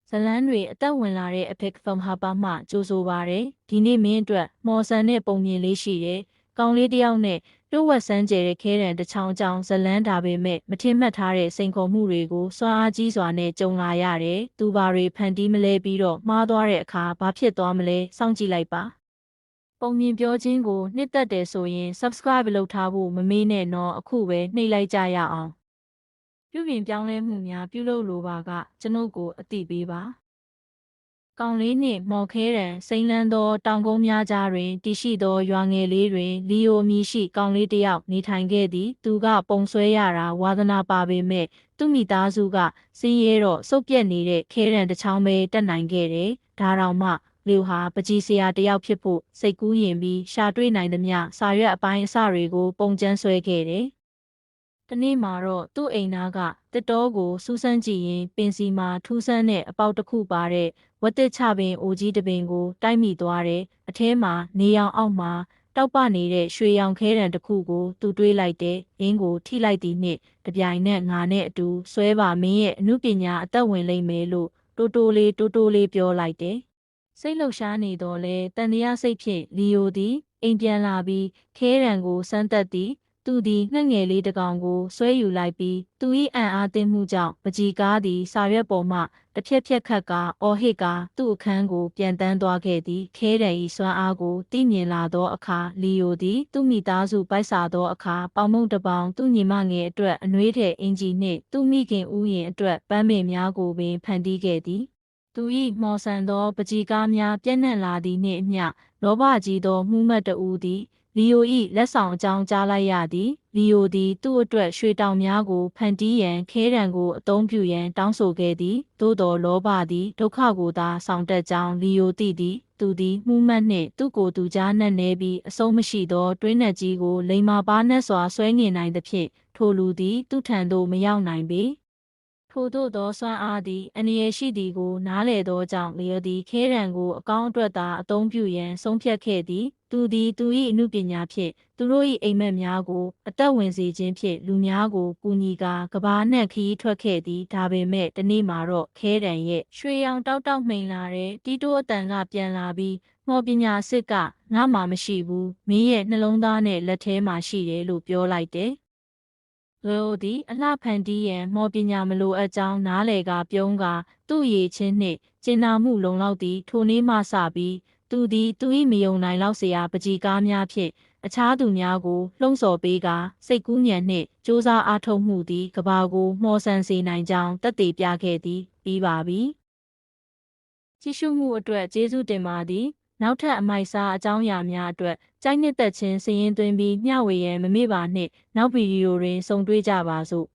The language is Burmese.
ဇလန်းတွေအသက်ဝင်လာတဲ့အဖေကဖမ်ဟာပါမှကြိုးဆိုပါတယ်ဒီနေ့မင်းအတွက်မော်ဆန်နဲ့ပုံမြင်လေးရှိတယ်ကောင်လေးတယောက်နဲ့တိုးဝက်ဆန်းကျဲတဲ့ခဲတံတစ်ချောင်းကြောင်းဇလန်းဒါပေမဲ့မထင်မှတ်ထားတဲ့စိန်ခေါ်မှုတွေကိုစွမ်းအားကြီးစွာနဲ့ကြုံလာရတယ်သူဘာတွေဖန်တီးမလဲပြီးတော့မှားသွားတဲ့အခါဘာဖြစ်သွားမလဲစောင့်ကြည့်လိုက်ပါပုံမြင်ပြောခြင်းကိုနှစ်သက်တယ်ဆိုရင် subscribe လုပ်ထားဖို့မမေ့နဲ့နော်အခုပဲနှိပ်လိုက်ကြရအောင်ပြုပြင်ပြောင်းလဲမှုများပြုလုပ်လိုပါကကျွန်ုပ်ကိုအသိပေးပါကောင်လေးနှင့်မော်ခဲရန်စိမ့်လန်းသောတောင်ကုန်းများကြားတွင်တည်ရှိသောရွာငယ်လေးတွင်လီယိုမီရှိကောင်လေးတစ်ယောက်နေထိုင်ခဲ့သည်သူကပုံဆွဲရတာဝါသနာပါပေမဲ့သူ့မိသားစုကစင်းရဲတော့စုပ်ပြက်နေတဲ့ခဲရန်တစ်ချောင်းပဲတက်နိုင်ခဲ့တယ်ဒါတောင်မှလျူဟာပကြီးဆရာတစ်ယောက်ဖြစ်ဖို့စိတ်ကူးရင်ပြီးရှာတွေ့နိုင်သမျှစာရွက်အပိုင်းအစတွေကိုပုံကျန်းဆွဲခဲ့တယ်တနေ့မှာတော့သူ့အိမ်သားကတစ်တောကိုစူးစမ်းကြည့်ရင်ပင်စီမှာထူးဆန်းတဲ့အပေါက်တစ်ခုပါတဲ့ဝတ်တစ်ချပင်အိုကြီးတစ်ပင်ကိုတိုက်မိသွားတယ်အထဲမှာနေရောင်အောက်မှာတောက်ပနေတဲ့ရွှေရောင်ခဲတံတစ်ခုကိုသူတွေးလိုက်တယ်အင်းကိုထိလိုက်သည်နှင့်တပြိုင်နက်ငါနဲ့အတူဆွဲပါမင်းရဲ့အမှုပညာအသက်ဝင်လိမ့်မယ်လို့တိုးတိုးလေးပြောလိုက်တယ်စိတ်လှုပ်ရှားနေတော့လဲတန်တရားစိတ်ဖြင့်လီယိုသည်အိမ်ပြန်လာပြီးခဲရန်ကိုစမ်းသက်သည်သူသည်ငှက်ငယ်လေးတစ်ကောင်ကိုဆွဲယူလိုက်ပြီးသူ၏အံ့အားသင့်မှုကြောင့်ပကြီးကားသည်စာရွက်ပေါ်မှတစ်ဖြက်ဖြက်ခတ်ကာအော်ဟစ်ကာသူ့အခန်းကိုပြန်တန်းသွားခဲ့သည်ခဲရန်၏စွမ်းအားကိုသိမြင်လာသောအခါလီယိုသည်သူ့မိသားစုပိုက်ဆာသောအခါပေါင်မုံတစ်ပေါင်သူ့ညီမငယ်အတွက်အနှွေးထည်အင်ဂျီနှင့်သူ့မိခင်ဥယျာဉ်အတွက်ပန်းပင်များကိုပင်ဖန်တီးခဲ့သည်သူ၏မော်ဆန်သောပကြီးကားများပြန့်နှံ့လာသည်နှင့်အမျှလောဘကြီးသောမှုမှတ်တဦးသည်လီယို၏လက်ဆောင်အကြောင်းကြားလိုက်ရသည်လီယိုသည်သူ့အတွက်ရွှေတောင်များကိုဖန်တီးရန်ခဲတံကိုအသုံးပြုရန်တောင်းဆိုခဲ့သည်သို့တော်လောဘသည်ဒုက္ခကိုသာဆောင်တတ်ကြောင်းလီယိုသိသည်သူသည်မှုမှတ်နှင့်သူ့ကိုယ်သူကြားနှံ့နေပြီးအဆုံးမရှိသောတွင်းနက်ကြီးကိုလိမ္မာပါးနှက်စွာဆွဲငင်နိုင်သဖြင့်ထိုလူသည်သူ့ထံသို့မရောက်နိုင်ပေထို့သောစွမ်းအားသည်အန္တရာယ်ရှိသည်ကိုနားလည်သောကြောင့်လျော်သည်ခဲတံကိုအကောင်းအတွက်သာအသုံးပြုရန်ဆုံးဖြတ်ခဲ့သည်သူသည်သူ၏အမှုပညာဖြင့်သူတို့၏အိမ်မက်များကိုအသက်ဝင်စေခြင်းဖြင့်လူများကိုကူညီကာကဘာနှံ့ခီးထွက်ခဲ့သည်ဒါပေမဲ့တနေ့မှာတော့ခဲတံရဲ့ရွှေရောင်တောက်မှိန်လာတဲ့တီးတိုးအတန်ကပြန်လာပြီးမော်ပညာစစ်ကငါမှမရှိဘူးမင်းရဲ့နှလုံးသားနဲ့လက်ထဲမှာရှိတယ်လို့ပြောလိုက်တယ်လိုသည်အလှဖန်တီးရန်မော်ပညာမလိုအပ်ကြောင်းနားလေကပြုံးကာသူ့ရည်ချင်းနှင့်ကျင်နာမှုလုံလောက်သည်ထိုနေ့မှစပြီးသူသည်သူ၏မယုံနိုင်လောက်เสียပကြီးကားများဖြင့်အခြားသူများကိုလှုံ့ဆော်ပေးကာစိတ်ကူးညံနှင့်စ조사အားထုတ်မှုသည်ကဘာကိုမှော်ဆန်စေနိုင်ကြောင်းသက်သေပြခဲ့သည်ပြီးပါပြီကြည့်ရှုမှုအတွက်ကျေးဇူးတင်ပါသည်နောက်ထပ်အမိုက်စားအကြောင်းအရာများအတွက်ကြိုက်နှစ်သက်ခြင်းစည်ရင်းသွင်းပြီးမျှဝေရန်မမေ့ပါနှင့်နောက်ဗီဒီယိုတွင်ဆုံတွေ့ကြပါစို့